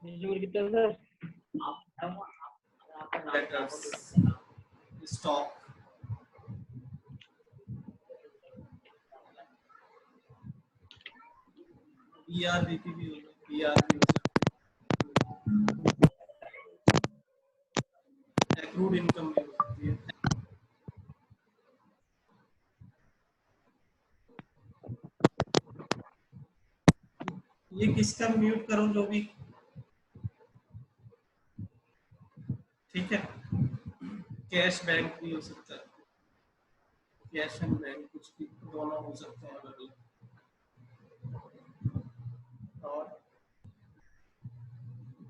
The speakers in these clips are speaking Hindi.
कितना सर? Debtors, stock, BRBP भी हो सकता है, BR भी हो सकती है, accrued income भी हो सकती है। ये किसका म्यूट करो जो भी, ठीक है। कैश बैंक भी हो सकता है, कैश एंड बैंक कुछ भी दोनों हो सकते हैं अलग अलग। और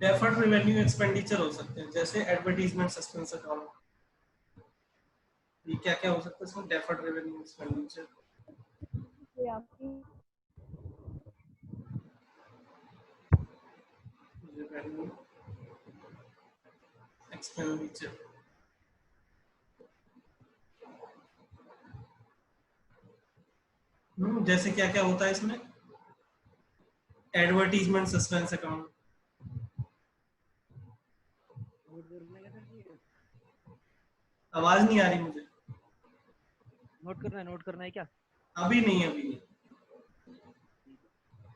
डेफर्ड रेवेन्यू एक्सपेंडिचर हो सकते हैं, जैसे एडवर्टीजमेंट सस्पेंस अकाउंट। ये क्या क्या हो सकता है इसमें? Deferred revenue expenditure, revenue expenditure. जैसे क्या क्या होता है इसमें? एडवर्टीजमेंट सस्पेंस अकाउंट, आवाज नहीं आ रही मुझे। नोट करना है क्या? अभी नहीं, अभी नहीं।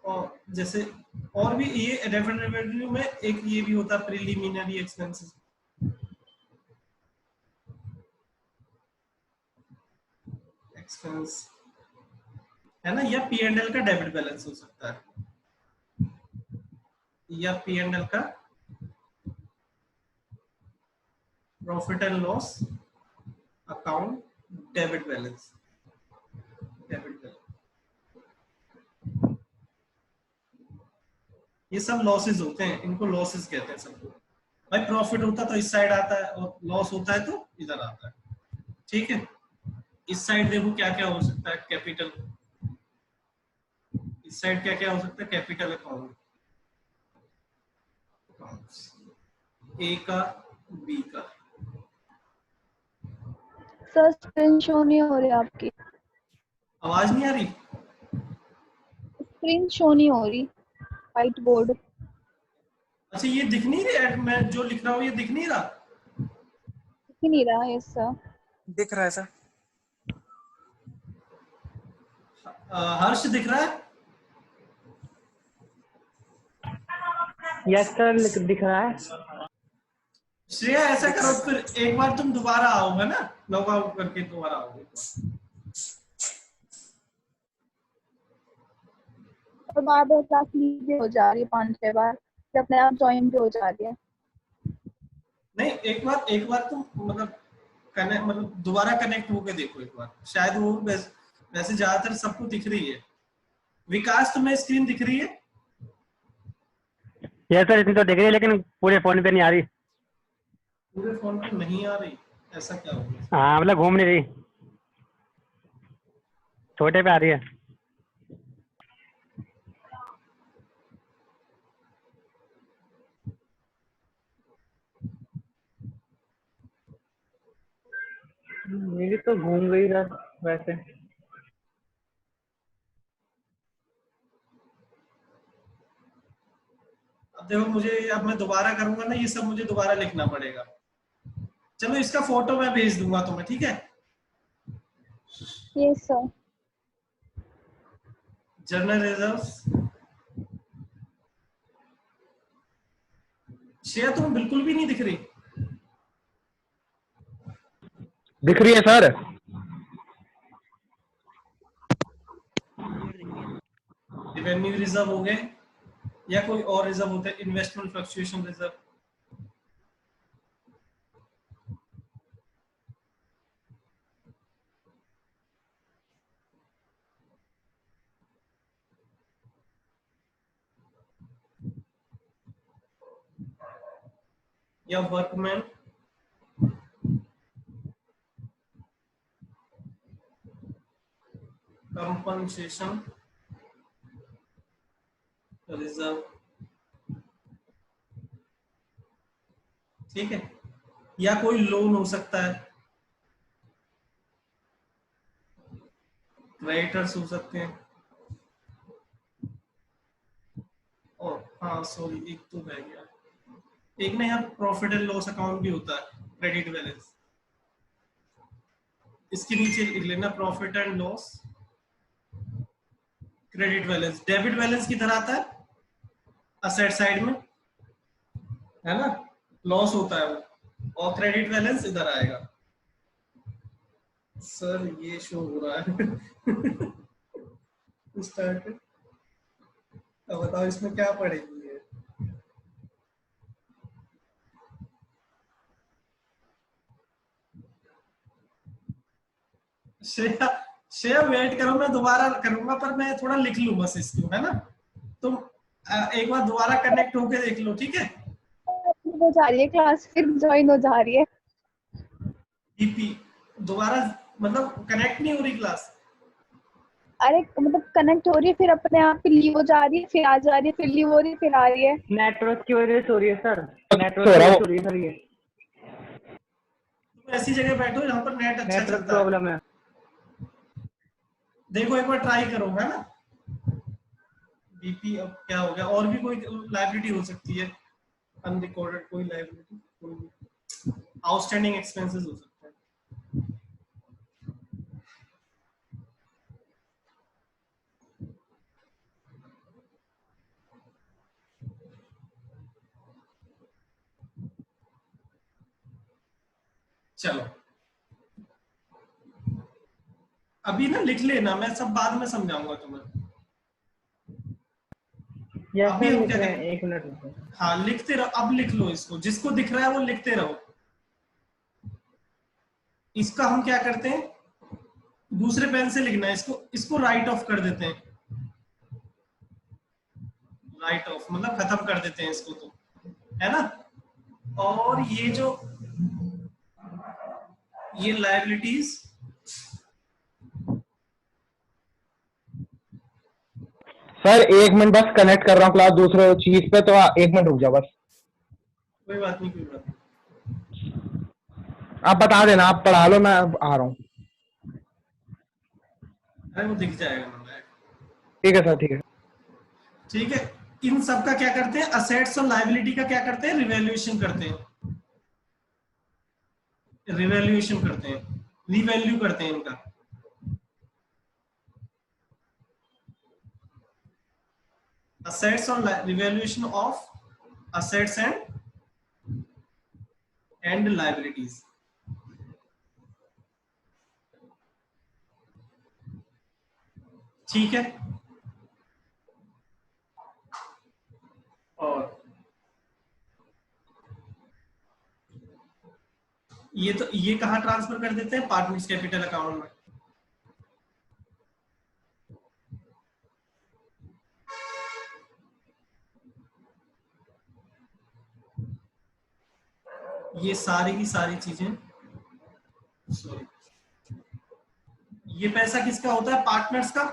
और जैसे और भी ये डेफिनेट रेवेन्यू में एक ये भी होता है प्रिलिमिनरी एक्सपेंसेस, एक्सपेंस है ना, या P&L का डेबिट बैलेंस हो सकता है, या P&L का profit and loss account debit balance, debit balance. ये सब लॉसेस होते हैं, इनको लॉसेस कहते हैं सबको। भाई प्रॉफिट होता है तो इस साइड आता है और लॉस होता है तो इधर आता है, ठीक है। इस साइड देखो क्या क्या हो सकता है, कैपिटल। इस साइड क्या क्या हो सकता है? कैपिटल अकाउंट, ए का, बी का। सर स्क्रीन शो नहीं हो रही आपकी, आवाज नहीं आ रही? स्क्रीन शो नहीं हो रही, व्हाइट बोर्ड। अच्छा ये दिख नहीं रहा, मैं जो लिख रहा हूँ ये दिख नहीं रहा? दिख ही नहीं रहा है सर। दिख रहा है सर। हर्ष दिख रहा है? यस सर दिख रहा है। श्रेया ऐसा करो फिर एक बार तुम दोबारा आओगे ना, लॉग आउट करके दोबारा आओगे। और बार बार क्लास लीजिए हो जा रही है 5-6 बार, फिर अपने आप ज्वाइन भी हो जा रही है। नहीं एक बार तुम मतलब कनेक्ट, मतलब दोबारा कनेक्ट होके देखो एक बार, शायद वो वैसे ज्यादातर सबको दिख रही है। विकास तुम्हें स्क्रीन दिख रही है? यस सर इतनी तो दिख रही है लेकिन पूरे फोन पे नहीं आ रही। पूरे फोन पे नहीं आ रही? ऐसा क्या हो गया? हाँ मतलब घूम नहीं रही, छोटे पे आ रही है। मेरी तो घूम गई सर वैसे। अब देखो मुझे, अब मैं दोबारा करूंगा ना, ये सब मुझे दोबारा लिखना पड़ेगा। चलो इसका फोटो मैं भेज दूंगा तुम्हें, ठीक है। Yes sir. Journal reserves. Shreya तुम बिल्कुल भी नहीं दिख रही। दिख रही है सर। रेवेन्यू रिजर्व हो गए, या कोई और रिजर्व होता है? इन्वेस्टमेंट फ्लक्चुएशन रिजर्व, या वर्कमैन कंपनसेशन रिजर्व, ठीक है। या कोई लोन हो सकता है, क्रेडिटर्स हो सकते हैं, और हाँ हाँ सॉरी, एक तो रह गया, एक ना यार प्रॉफिट एंड लॉस अकाउंट भी होता है, क्रेडिट बैलेंस, इसके नीचे लिख लेना profit and loss credit balance. Debit balance किधर आता है? असेट साइड में, है ना, लॉस होता है वो, और क्रेडिट बैलेंस इधर आएगा। सर ये शो हो रहा है स्टार्ट, अब बताओ इसमें क्या पड़ेगी ये? श्रेया, श्रेया वेट करो, मैं दोबारा करूंगा, पर मैं थोड़ा लिख लूं बस इसको, है ना। तुम एक बार दोबारा कनेक्ट होके देख लो, ठीक है। हो जा रही है क्लास, फिर ज्वाइन हो जा रही है। डीपी दोबारा, मतलब कनेक्ट नहीं हो रही क्लास। अरे मतलब कनेक्ट हो रही है, फिर अपने आप ही लीव हो जा रही है, फिर आ जा रही है, फिर लीव हो रही है, फिर आ रही है। नेटवर्क की वजह से हो रही है सर, नेटवर्क की वजह से हो रही है सर, ये तुम ऐसी जगह बैठो जहाँ पर नेट अच्छा नेटवर्क चलता है। प्रॉब्लम है। देखो एक बार ट्राई करो, है ना। डीपी अब क्या हो गया, और भी कोई लाइबिलिटी हो सकती है, अनरिकॉर्डेड कोई लाइबिलिटी, कोई आउटस्टैंडिंग एक्सपेंसेस हो सकता है। चलो अभी ना लिख लेना, मैं सब बाद में समझाऊंगा तुम्हें। यस अभी सर, हम लिख क्या रहे हैं, करें, एक मिनट रुको। हाँ लिखते रहो, अब लिख लो इसको, जिसको दिख रहा है वो लिखते रहो। इसका हम क्या करते हैं, दूसरे पेन से लिखना है इसको, इसको राइट ऑफ कर देते हैं, राइट ऑफ मतलब खत्म कर देते हैं इसको, तो है ना। और ये जो ये लायबिलिटीज, सर 1 मिनट बस कनेक्ट कर रहा हूँ क्लास दूसरे चीज पे, तो 1 मिनट रुक जाओ बस। कोई बात नहीं, कोई बात नहीं। आप बता देना, आप पढ़ा लो, मैं आ रहा हूँ। अरे वो दिख जाएगा ना। ठीक है सर, ठीक है। ठीक है, इन सब का क्या करते हैं, असेट्स और लायबिलिटी का क्या करते हैं, रिवैल्यूएशन करते हैं, रिवैल्यूएशन करते हैं, रिवैल्यू करते हैं इनका। assets on revaluation of assets and liabilities। ठीक है, और ये तो ये कहाँ ट्रांसफर कर देते हैं, पार्टनर्स कैपिटल अकाउंट में। ये सारी की सारी चीजें, सॉरी, ये पैसा किसका होता है, पार्टनर्स का।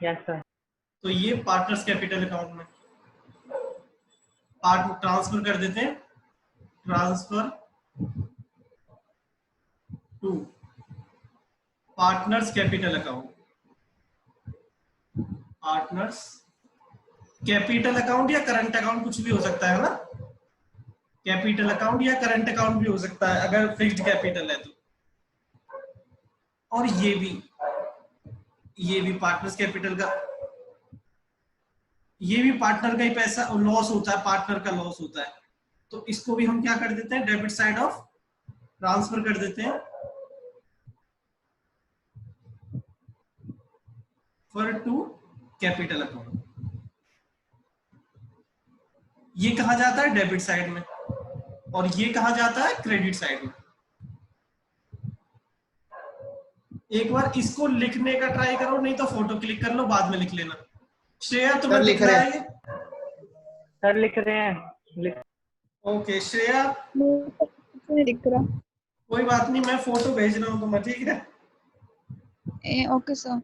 Yes sir. तो ये पार्टनर्स कैपिटल अकाउंट में पार्ट ट्रांसफर कर देते हैं, transfer to partners capital account, partners capital account या करंट अकाउंट कुछ भी हो सकता है ना, कैपिटल अकाउंट या करंट अकाउंट भी हो सकता है अगर फिक्स्ड कैपिटल है तो। और ये भी पार्टनर्स कैपिटल का, ये भी पार्टनर का ही पैसा लॉस होता है, पार्टनर का लॉस होता है, तो इसको भी हम क्या कर देते हैं, डेबिट साइड ऑफ ट्रांसफर कर देते हैं फॉर टू कैपिटल अकाउंट। ये कहा जाता है डेबिट साइड में, और ये कहा जाता है क्रेडिट साइड में। एक बार इसको लिखने का ट्राई करो, नहीं तो फोटो क्लिक कर लो, बाद में लिख लेना। श्रेया तुम्हें दिख रहा है ये? सर लिख रहे हैं, ओके श्रेया, नहीं दिख रहा। कोई बात नहीं, मैं फोटो भेज रहा हूँ तुम्हें, ठीक है। Okay sir.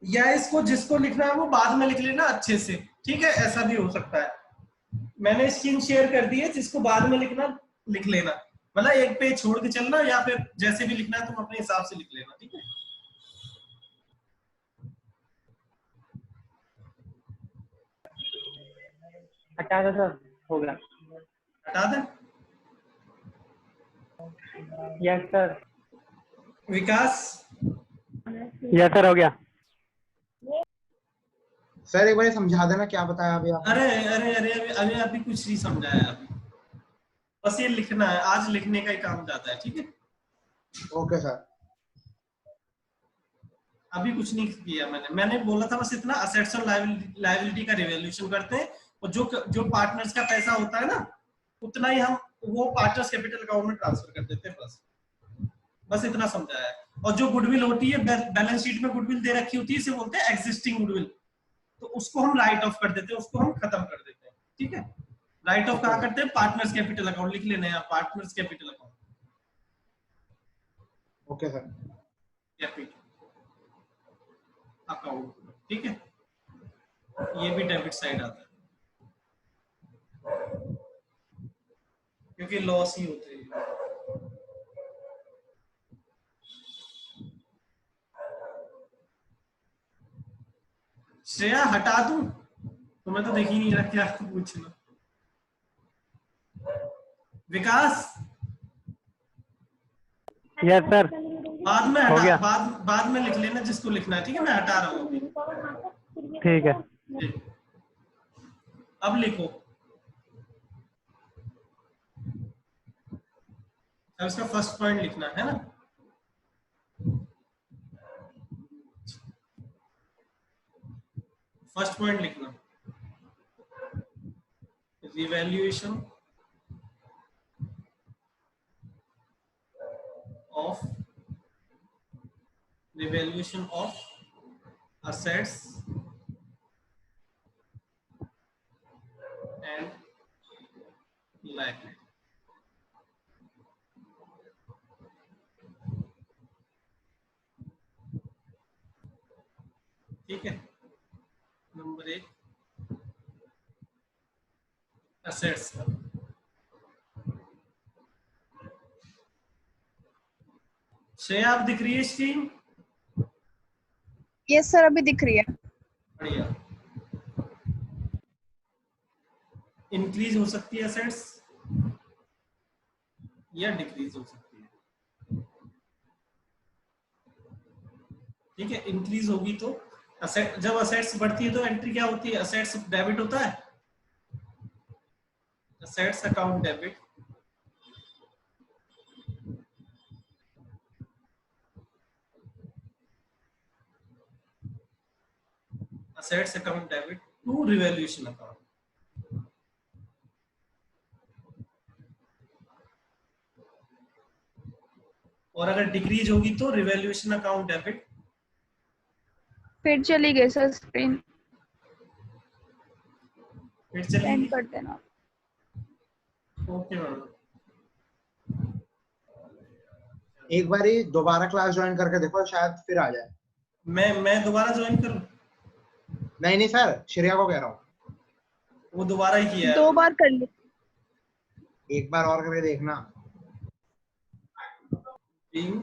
या इसको जिसको लिखना है वो बाद में लिख लेना अच्छे से, ठीक है, ऐसा भी हो सकता है। मैंने स्क्रीन शेयर कर दी है, जिसको बाद में लिखना लिख लेना, मतलब एक पेज छोड़ के चलना, या फिर जैसे भी लिखना है तुम अपने हिसाब से लिख लेना, ठीक है। हटा दो सर, हो गया। हटा दें? Yes sir. Vikas? Yes sir, हो गया। सर एक बार समझा देना क्या बताया अभी आप। अरे अरे अरे अभी कुछ नहीं समझाया अभी, बस ये लिखना है, आज लिखने का ही काम जाता है, ठीक है। Okay sir. अभी कुछ नहीं किया मैंने बोला था बस इतना, असेट्स और लायबिलिटी का रिवैल्यूएशन करते हैं, और जो पार्टनर्स का पैसा होता है ना, उतना ही हम वो पार्टनर्स कैपिटल अकाउंट में ट्रांसफर कर देते हैं, बस इतना समझाया है। और जो गुडविल होती है, बैलेंस शीट में गुडविल दे रखी होती है, इसे बोलते हैं एग्जिस्टिंग गुडविल, तो उसको हम राइट ऑफ कर देते हैं, उसको हम खत्म कर देते हैं, ठीक है। राइट ऑफ कहाँ करते हैं? पार्टनर्स कैपिटल अकाउंट, लिख लेना है partners capital account. Okay sir. Capital account, ठीक है, ये भी डेबिट साइड आता है, क्योंकि लॉस ही होते हैं। श्रेया हटा दूं? तुम्हें तो देख ही नहीं रहा, क्या पूछना। विकास? यस सर, बाद में हो गया। हटा, बाद में लिख लेना जिसको लिखना है, ठीक है, मैं हटा रहा हूँ अभी। ठीक है। ठीक। अब लिखो, अब इसका फर्स्ट पॉइंट लिखना है ना। फर्स्ट पॉइंट लिखना, revaluation of assets and liability, ठीक है। नंबर 1 assets का, श्रेया आप दिख रही है स्क्रीन? यस सर, अभी दिख रही है। बढ़िया। इंक्रीज हो सकती है असेट्स या डिक्रीज हो सकती है, ठीक है। इंक्रीज होगी तो असेट, जब असेट्स बढ़ती है तो एंट्री क्या होती है? असेट्स डेबिट होता है, assets account debit, assets account debit to revaluation account, और अगर डिक्रीज होगी तो रिवैल्यूएशन अकाउंट डेबिट। फिर चली गई सर स्क्रीन, फिर चलिए, एंड कर देना। Okay ma'am. एक बार ही दोबारा क्लास ज्वाइन करके देखो, शायद फिर आ जाए। मैं दोबारा ज्वाइन करूं? नहीं नहीं सर, श्रेया को कह रहा हूँ। वो दोबारा ही किया है। 2 बार कर ली। एक बार और करके देखना। being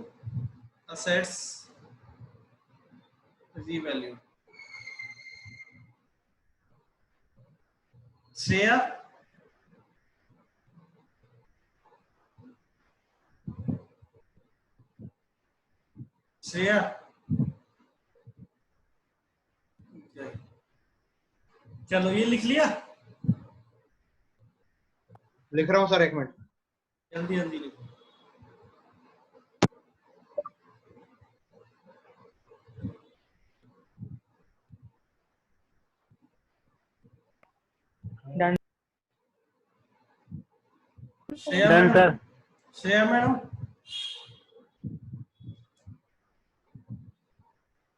assets revalue, Shreya? Shreya चलो ये लिख लिया, लिख रहा हूँ सर, 1 मिनट। जल्दी जल्दी लिखो। Done Shreya done madam, sir. Shreya madam,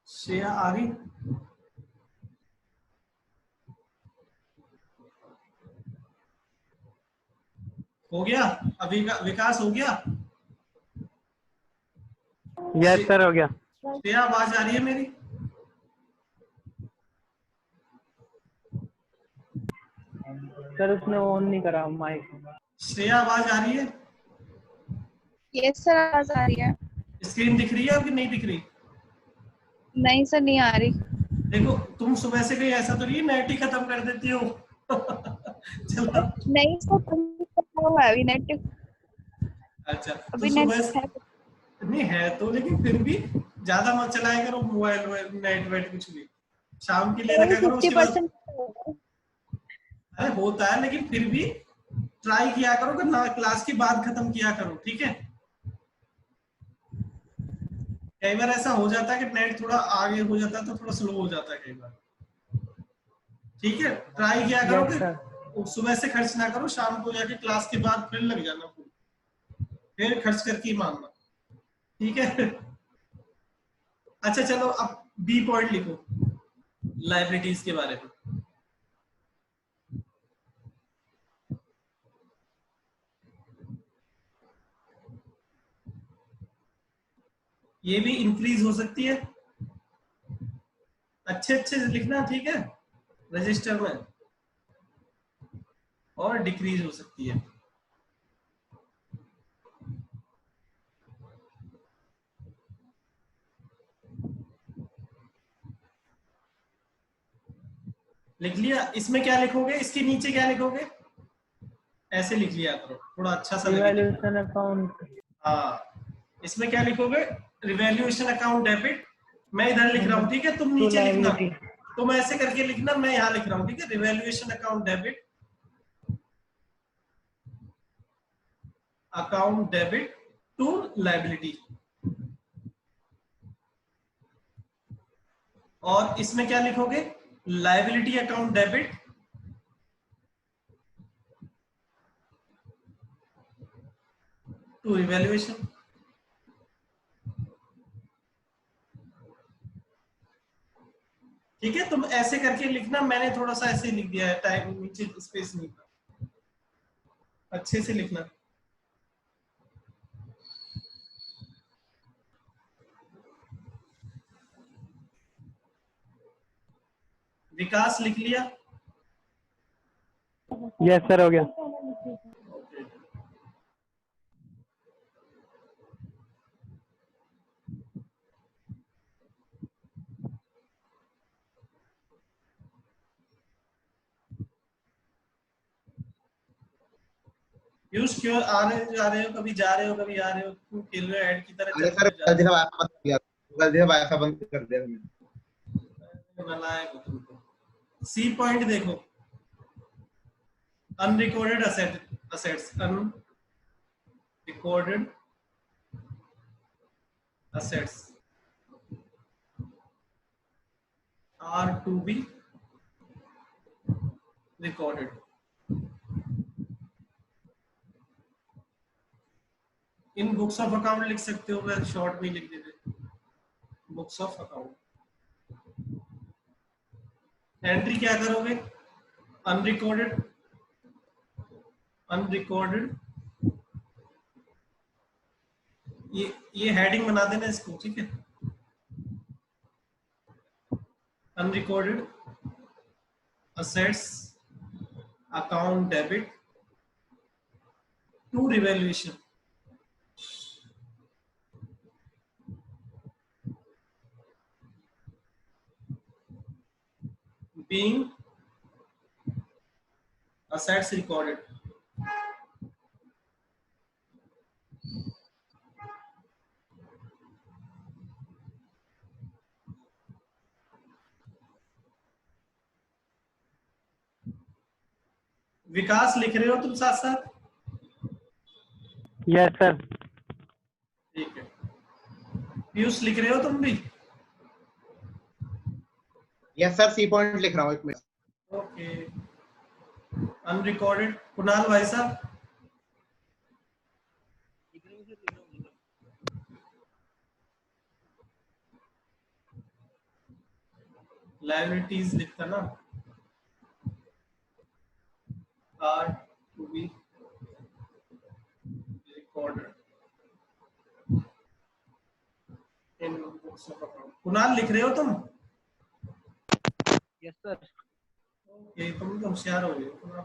Shreya आ रही? हो गया? अभी विकास हो गया? यस सर, हो गया। श्रेया आवाज आ रही है मेरी? सर उसने ऑन नहीं करा माइक। श्रेया आवाज आ रही है? यस सर, आवाज आ रही है। स्क्रीन दिख रही है आपकी? नहीं दिख रही? नहीं सर, नहीं आ रही। देखो तुम सुबह से कहीं ऐसा तो नहीं नेट ही खत्म कर देती हो? चलो। नहीं सर, हुआ है अभी नेट। अच्छा तो अभी नेट सुबह है। नहीं है तो, लेकिन फिर भी ज्यादा मत चलाया करो मोबाइल नेट वेट कुछ भी। शाम के लिए रखा करो, उसके बाद 50%। अरे होता है, लेकिन फिर भी ट्राई किया करो कि ना क्लास के बाद खत्म किया करो, ठीक है? कई बार ऐसा हो जाता है कि नेट थोड़ा आगे हो जाता है तो थोड़ा स्लो हो जाता है कई बार। ठीक है, ट्राई किया करो यस सर। कि सुबह से खर्च ना करो, शाम को जाके क्लास के बाद फिर लग जाना, फिर खर्च करके ही मानना, ठीक है? अच्छा चलो, अब बी पॉइंट लिखो लाइबिलिटीज के बारे में। ये भी इंक्रीज हो सकती है, अच्छे अच्छे से लिखना, ठीक है, रजिस्टर में, और डिक्रीज हो सकती है। लिख लिया? इसमें क्या लिखोगे, इसके नीचे क्या लिखोगे? ऐसे लिख लिया करो, थोड़ा अच्छा सा लगे लिखना। Revaluation account. हाँ, इसमें क्या लिखोगे? Revaluation account debit. मैं इधर लिख रहा हूँ, ठीक है, तुम टू नीचे लिखना। लायबिलिटी। तुम ऐसे करके लिखना, मैं यहाँ लिख रहा हूँ, ठीक है? Revaluation account debit, account debit to liability. और इसमें क्या लिखोगे? Liability account debit to revaluation. ठीक है, तुम ऐसे करके लिखना, मैंने थोड़ा सा ऐसे लिख दिया है, टाइम नीचे स्पेस नहीं था, अच्छे से लिखना। विकास लिख लिया? यस सर, हो गया। पीयूष क्यों आ रहे हो, जा रहे हो, कभी जा रहे हो कभी आ रहे हो, क्यों खेल रहे हो ऐड की तरह, अरे चलते सर हो जा गलती रहे से वाईफाई बंद कर दिया, गलती से वाईफाई बंद कर दिया मैंने। हो? नालायक हो तुम तो। सी पॉइंट देखो, unrecorded assets, unrecorded assets are to be recorded। In books of account लिख सकते हो, मैं शॉर्ट में लिख देते, बुक्स ऑफ अकाउंट। एंट्री क्या करोगे? अनरिकॉर्डेड, अनरिकॉर्डेड, ये हेडिंग बना देना इसको, ठीक है? Unrecorded assets account debit to revaluation। being assets recorded। विकास लिख रहे हो तुम साथ साथ? Yes sir. ठीक है। पीयूष लिख रहे हो तुम भी? यस सर, सी पॉइंट लिख रहा हूँ, एक मिनट। ओके। अनरिकॉर्डेड, कुणाल भाई साहब? लायबिलिटीज लिखता ना, are to be recorded in books of account. Kunal लिख रहे हो तुम? Yes sir. ये तुम तो होशियार हो गए थोड़ा।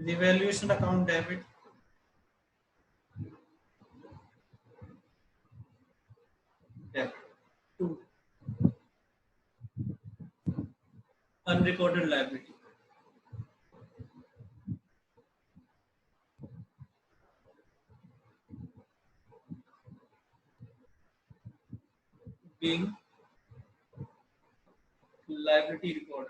Revaluation account debit, to unrecorded liability, being liability record,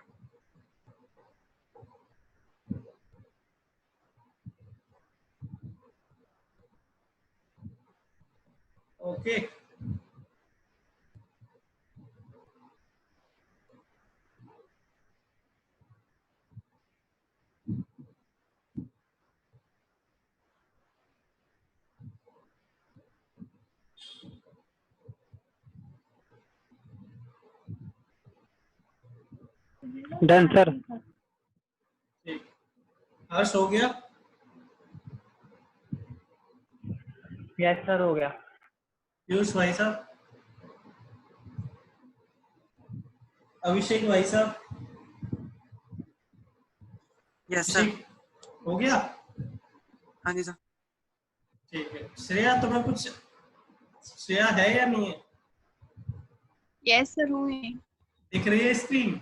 okay. Done sir. ठीक, हर्ष हो गया? यस सर हो गया। पीयूष भाई साहब, अभिषेक भाई साहब, यस सर। अभिषेक हो गया? हाँ जी सर। ठीक है। श्रेया तुम्हें कुछ, श्रेया है या नहीं है? यस सर हूँ। दिख रही है स्क्रीन?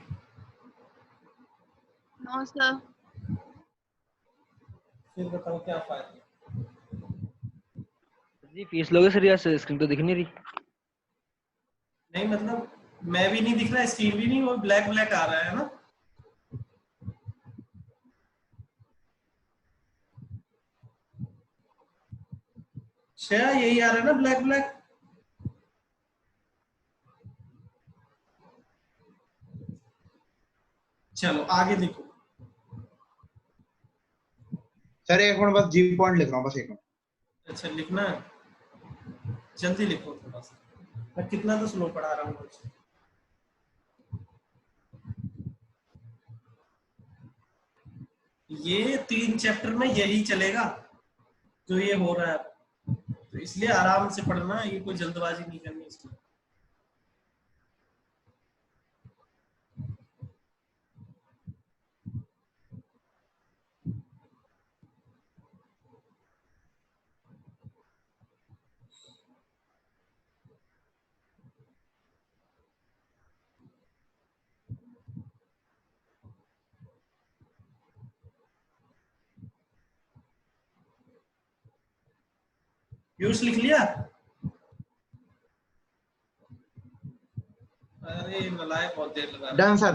No sir. फिर बताओ क्या फायदा। जी फीस लोगे सर, या स्क्रीन तो दिख नहीं रही। नहीं मतलब मैं भी नहीं दिख रहा, स्क्रीन भी नहीं, वो ब्लैक ब्लैक आ रहा है ना। श्रेया यही आ रहा है ना ब्लैक ब्लैक? चलो आगे देखो। सर एक मिनट बस जी पॉइंट लिख रहा हूँ, बस एक मिनट। अच्छा लिखना है, जल्दी लिखो थोड़ा सा, मैं कितना तो स्लो पढ़ा रहा हूँ। ये 3 चैप्टर में यही चलेगा जो ये हो रहा है, तो इसलिए आराम से पढ़ना, ये कोई जल्दबाजी नहीं करनी इसमें। यूज लिख लिया? अरे नलायक, बहुत देर लगा। Done sir.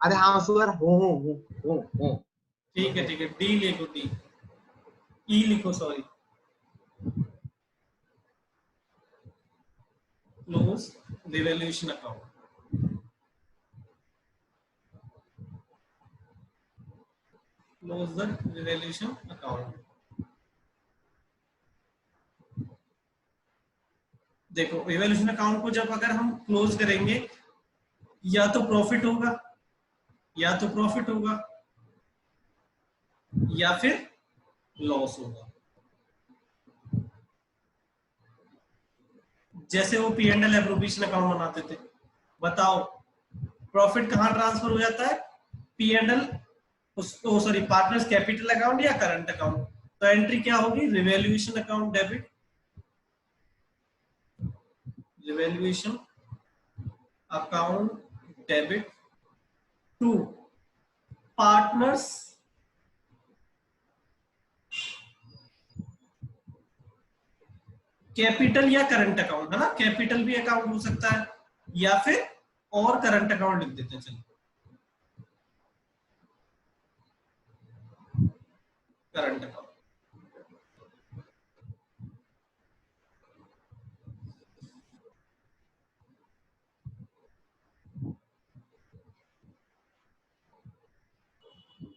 अरे हाँ सर, हो। ठीक है डी लिखो, डी ई लिखो, sorry, close revaluation account, close the revaluation account. देखो रिवैल्यूएशन अकाउंट को जब अगर हम क्लोज करेंगे, या तो प्रॉफिट होगा, या तो प्रॉफिट होगा, या फिर लॉस होगा। जैसे वो P and L appropriation account बनाते थे, बताओ प्रॉफिट कहां ट्रांसफर हो जाता है? P and L, sorry partners capital account या करंट अकाउंट। तो एंट्री क्या होगी? Revaluation account debit, revaluation account debit to partners capital या करंट अकाउंट, है ना, कैपिटल भी अकाउंट हो सकता है, या फिर और करंट अकाउंट लिख देते हैं। चलिए current account,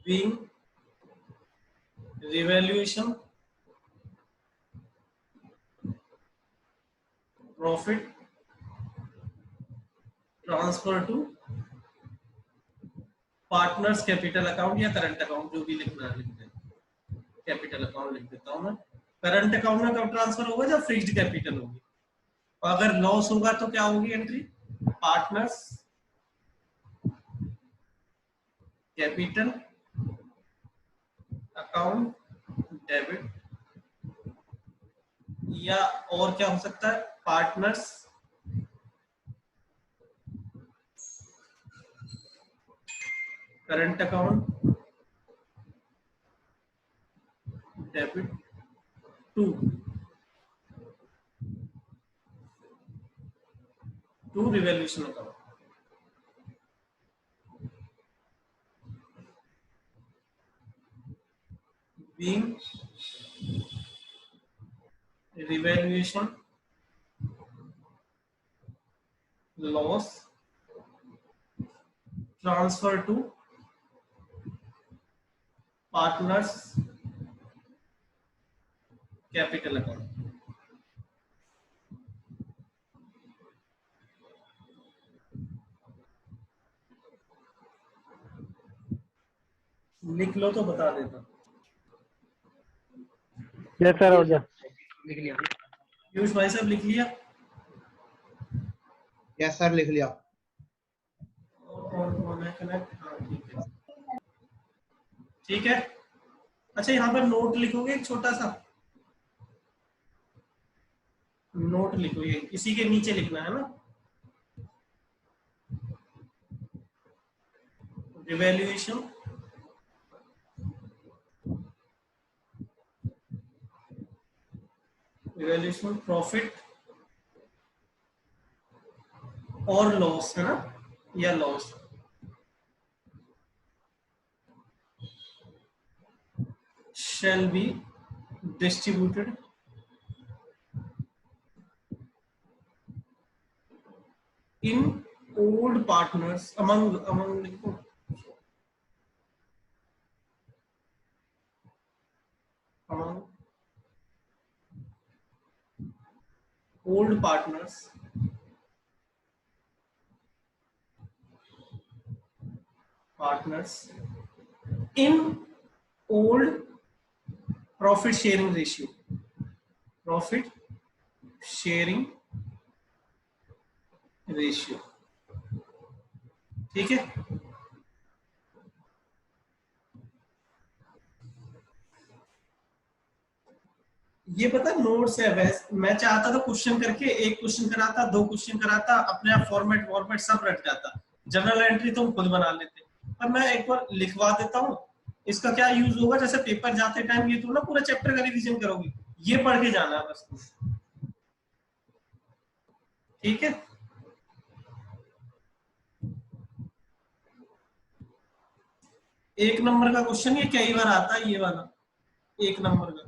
being revaluation profit transfer to partners capital account या करंट अकाउंट, जो भी लिखना है लिख दें। कैपिटल अकाउंट लिख देता हूं मैं। करंट अकाउंट में कब ट्रांसफर होगा? जब फिक्स्ड कैपिटल होगी। और अगर लॉस होगा तो क्या होगी entry? Partners capital account debit, या और क्या हो सकता है, partners current account debit to revaluation account. being revaluation loss transfer to partners capital account। लिख लो तो बता देता। यस सर, हो गया। लिख लिया। पीयूष भाई साहब लिख लिया? यस सर, लिख लिया। और कौन है कनेक्ट? हाँ ठीक है, ठीक है। अच्छा, यहाँ पर नोट लिखोगे एक छोटा सा नोट लिखो, ये इसी के नीचे लिखना है ना, रिवैल्यूएशन प्रॉफिट और लॉस है ना, या loss shall be distributed in old partners among old partners in old profit sharing ratio, profit sharing ratio. ठीक है, ये पता नोट्स है। वैसे मैं चाहता था क्वेश्चन करके एक क्वेश्चन कराता, दो क्वेश्चन कराता, अपने आप फॉर्मेट सब रट जाता, जनरल एंट्री तो हम खुद बना लेते। पर मैं एक बार लिखवा देता हूँ, इसका क्या यूज होगा, जैसे पेपर जाते टाइम ये तो ना पूरा चैप्टर का रिवीजन करोगे, ये पढ़ के जाना है बस। ठीक है, एक नंबर का क्वेश्चन ये कई बार आता है, ये वाला एक नंबर का।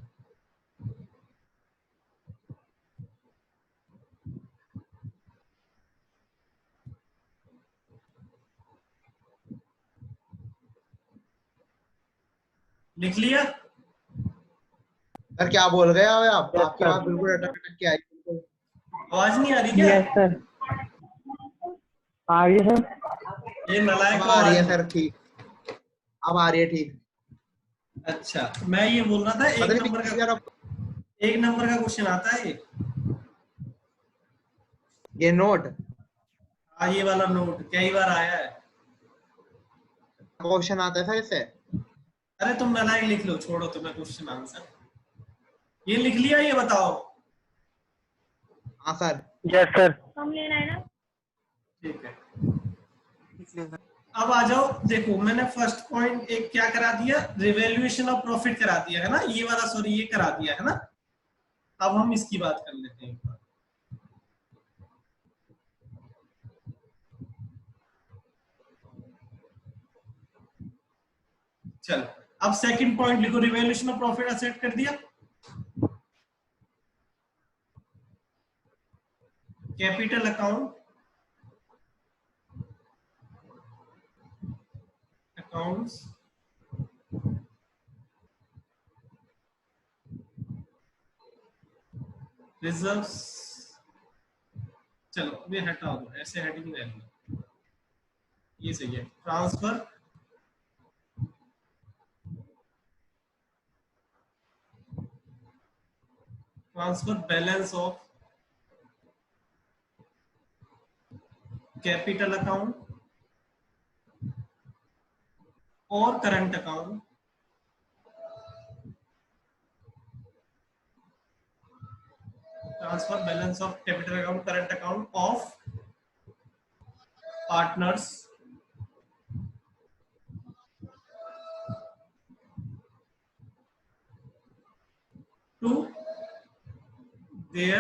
लिख लिया? सर क्या बोल गए आप? आपकी बात बिल्कुल अटक अटक के आई। आवाज नहीं आ रही क्या? यस सर, आ रही है सर। ये नलायक अब आ रही है सर, ठीक। अब आ रही है, ठीक। अच्छा, मैं ये बोल रहा था एक नंबर का क्वेश्चन आता है ये नोट। हाँ, ये वाला नोट कई बार आया है। क्वेश्चन आता है सर इससे? अरे तुम नलायक लिख लो, छोड़ो तुम्हें क्वेश्चन आंसर। ये लिख लिया, ये बताओ। हाँ सर। Yes sir. हम लेना है ना। ठीक है, लिख लिया सर। अब आ जाओ, देखो मैंने फर्स्ट पॉइंट एक क्या करा दिया, रिवैल्यूएशन ऑफ प्रॉफिट करा दिया है ना, ये वाला, सॉरी ये करा दिया है ना। अब हम इसकी बात कर लेते हैं एक बार। चलो, अब सेकंड पॉइंट लिखो, रिवैल्यूएशन ऑफ प्रॉफिट असेट कर दिया, कैपिटल अकाउंट अकाउंट्स रिजर्व्स। चलो ये हटा दो, ऐसे हेडिंग रहने, ये सही है। Transfer balance of capital account और current account transfer balance of capital account current account of partners to their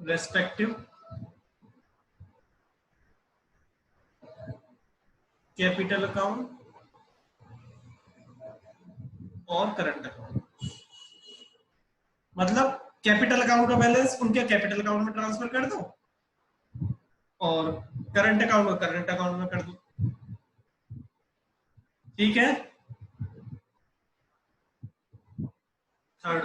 respective capital account और करंट अकाउंट। मतलब कैपिटल अकाउंट का बैलेंस उनके कैपिटल अकाउंट में ट्रांसफर कर दो और करंट अकाउंट को करंट अकाउंट में कर दो। ठीक है। थर्ड,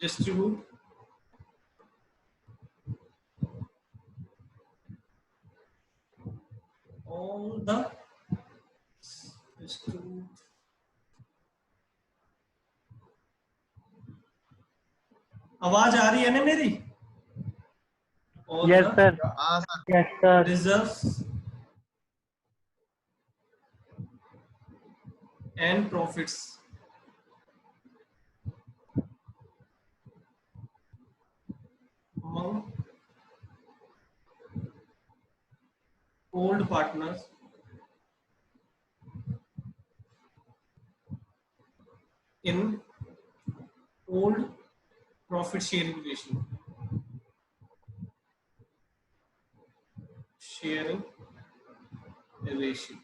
distribute all the आवाज आ रही है ना मेरी? यस सर, हाँ sir. Yes sir. Reserves and profits among old partners in old profit sharing ratio. Sharing ratio.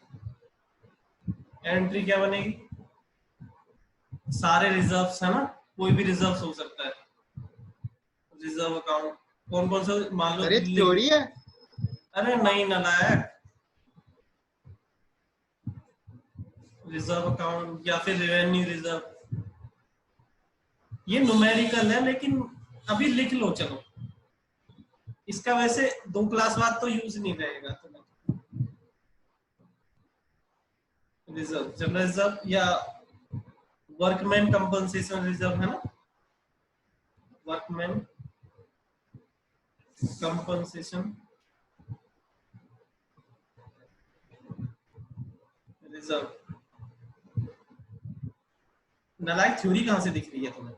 Entry क्या बनेगी? सारे रिजर्व्स है ना, कोई भी रिजर्व्स हो सकता है। रिजर्व अकाउंट कौन कौन सा, मान लो अरे थ्योरी है। अरे नहीं नालायक, रिजर्व अकाउंट या फिर रेवेन्यू रिजर्व, ये न्यूमेरिकल है लेकिन अभी लिख लो। चलो इसका वैसे 2 क्लास बाद तो यूज नहीं रहेगा। तो रिजर्व, जनरल रिजर्व या वर्कमैन कंपनसेशन रिजर्व है ना, वर्कमैन कंपनसेशन रिजर्व। नालायक थ्योरी कहां से दिख रही है तुम्हें?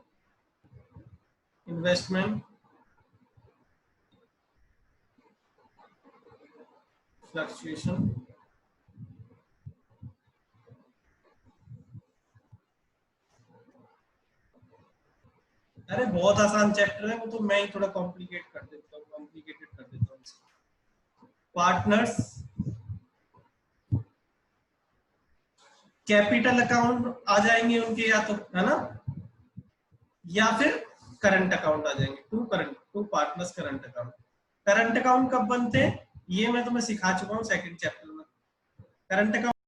इन्वेस्टमेंट फ्लक्चुएशन अरे बहुत आसान चैप्टर है वो, तो मैं ही थोड़ा कॉम्प्लिकेटेड कर देता हूँ। पार्टनर्स कैपिटल अकाउंट आ जाएंगे उनके, या तो है ना, या फिर करंट अकाउंट आ जाएंगे। To partners current account. Current account कब बनते हैं ये मैं तुम्हें सिखा चुका हूँ सेकंड चैप्टर में। Current account